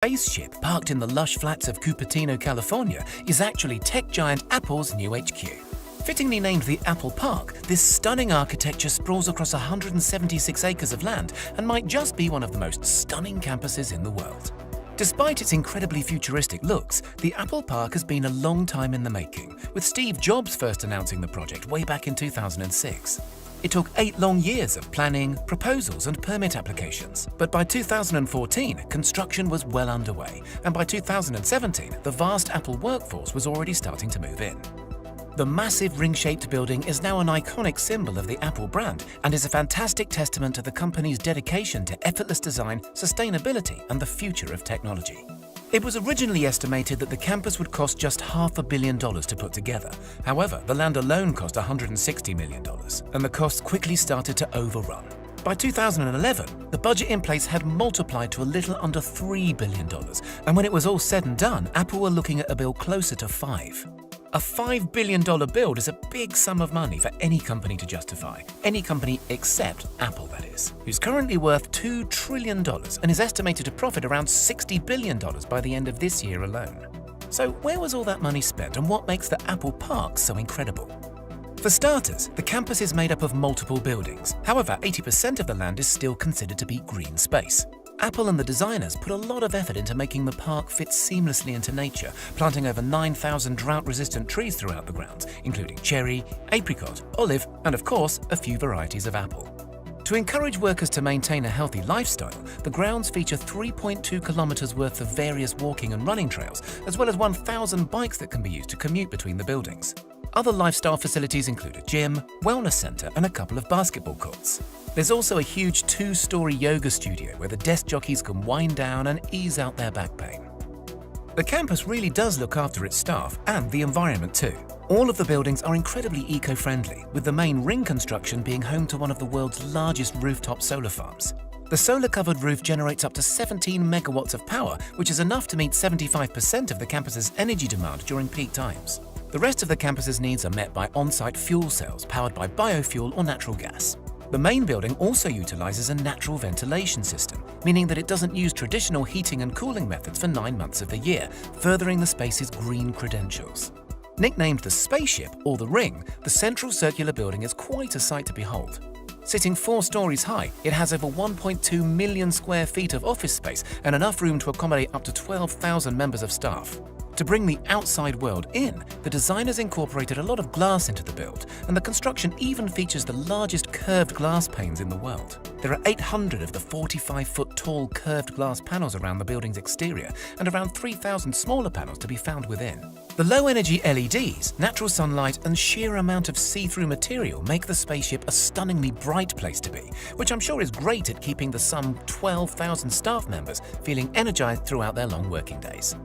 Spaceship, parked in the lush flats of Cupertino, California, is actually tech giant Apple's new HQ. Fittingly named the Apple Park, this stunning architecture sprawls across 176 acres of land and might just be one of the most stunning campuses in the world. Despite its incredibly futuristic looks, the Apple Park has been a long time in the making, with Steve Jobs first announcing the project way back in 2006. It took 8 long years of planning, proposals and permit applications, but by 2014, construction was well underway, and by 2017, the vast Apple workforce was already starting to move in. The massive ring-shaped building is now an iconic symbol of the Apple brand and is a fantastic testament to the company's dedication to effortless design, sustainability and the future of technology. It was originally estimated that the campus would cost just $500 million to put together. However, the land alone cost $160 million, and the costs quickly started to overrun. By 2011, the budget in place had multiplied to a little under $3 billion, and when it was all said and done, Apple were looking at a bill closer to $5. A $5 billion build is a big sum of money for any company to justify. Any company except Apple, that is, who's currently worth $2 trillion and is estimated to profit around $60 billion by the end of this year alone. So where was all that money spent, and what makes the Apple Park so incredible? For starters, the campus is made up of multiple buildings. However, 80% of the land is still considered to be green space. Apple and the designers put a lot of effort into making the park fit seamlessly into nature, planting over 9,000 drought-resistant trees throughout the grounds, including cherry, apricot, olive, and of course, a few varieties of apple. To encourage workers to maintain a healthy lifestyle, the grounds feature 3.2 kilometers worth of various walking and running trails, as well as 1,000 bikes that can be used to commute between the buildings. Other lifestyle facilities include a gym, wellness center, and a couple of basketball courts. There's also a huge 2-story yoga studio where the desk jockeys can wind down and ease out their back pain. The campus really does look after its staff and the environment too. All of the buildings are incredibly eco-friendly, with the main ring construction being home to one of the world's largest rooftop solar farms. The solar-covered roof generates up to 17 megawatts of power, which is enough to meet 75% of the campus's energy demand during peak times. The rest of the campus's needs are met by on-site fuel cells powered by biofuel or natural gas. The main building also utilizes a natural ventilation system, meaning that it doesn't use traditional heating and cooling methods for 9 months of the year, furthering the space's green credentials. Nicknamed the Spaceship or the Ring, the central circular building is quite a sight to behold. Sitting 4 stories high, it has over 1.2 million square feet of office space and enough room to accommodate up to 12,000 members of staff. To bring the outside world in, the designers incorporated a lot of glass into the build, and the construction even features the largest curved glass panes in the world. There are 800 of the 45-foot tall curved glass panels around the building's exterior, and around 3,000 smaller panels to be found within. The low-energy LEDs, natural sunlight, and sheer amount of see-through material make the spaceship a stunningly bright place to be, which I'm sure is great at keeping the some 12,000 staff members feeling energized throughout their long working days.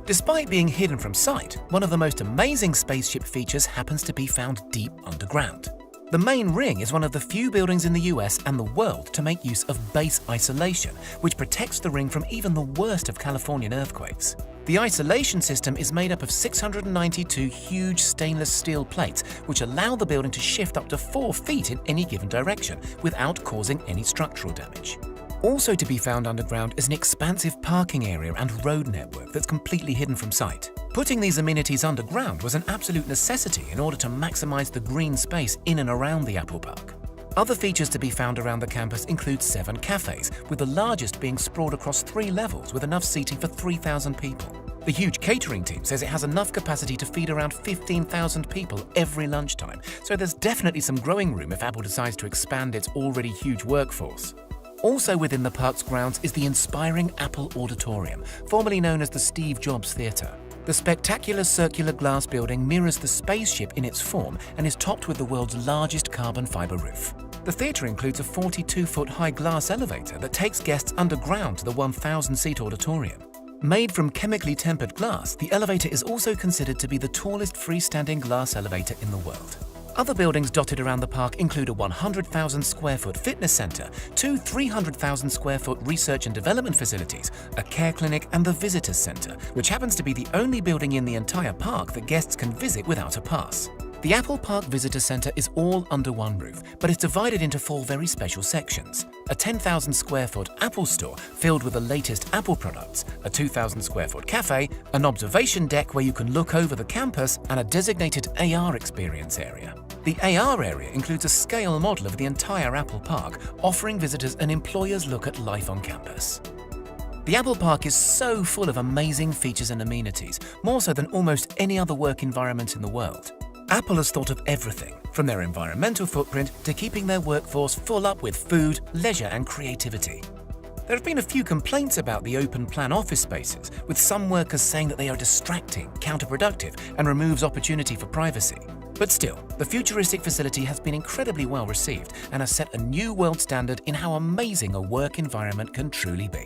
Despite being hidden from sight, one of the most amazing spaceship features happens to be found deep underground. The main ring is one of the few buildings in the US and the world to make use of base isolation, which protects the ring from even the worst of Californian earthquakes. The isolation system is made up of 692 huge stainless steel plates, which allow the building to shift up to 4 feet in any given direction without causing any structural damage. Also to be found underground is an expansive parking area and road network that's completely hidden from sight. Putting these amenities underground was an absolute necessity in order to maximize the green space in and around the Apple Park. Other features to be found around the campus include 7 cafes, with the largest being sprawled across 3 levels with enough seating for 3,000 people. The huge catering team says it has enough capacity to feed around 15,000 people every lunchtime, so there's definitely some growing room if Apple decides to expand its already huge workforce. Also within the park's grounds is the inspiring Apple Auditorium, formerly known as the Steve Jobs Theater. The spectacular circular glass building mirrors the spaceship in its form and is topped with the world's largest carbon fiber roof. The theater includes a 42-foot high glass elevator that takes guests underground to the 1,000-seat auditorium. Made from chemically tempered glass, the elevator is also considered to be the tallest freestanding glass elevator in the world. Other buildings dotted around the park include a 100,000 square foot fitness center, 2 300,000 square foot research and development facilities, a care clinic, and the visitors center, which happens to be the only building in the entire park that guests can visit without a pass. The Apple Park Visitor Center is all under one roof, but it's divided into 4 very special sections. A 10,000 square foot Apple store filled with the latest Apple products, a 2,000 square foot cafe, an observation deck where you can look over the campus, and a designated AR experience area. The AR area includes a scale model of the entire Apple Park, offering visitors an employer's look at life on campus. The Apple Park is so full of amazing features and amenities, more so than almost any other work environment in the world. Apple has thought of everything, from their environmental footprint to keeping their workforce full up with food, leisure and creativity. There have been a few complaints about the open-plan office spaces, with some workers saying that they are distracting, counterproductive and removes opportunity for privacy. But still, the futuristic facility has been incredibly well received and has set a new world standard in how amazing a work environment can truly be.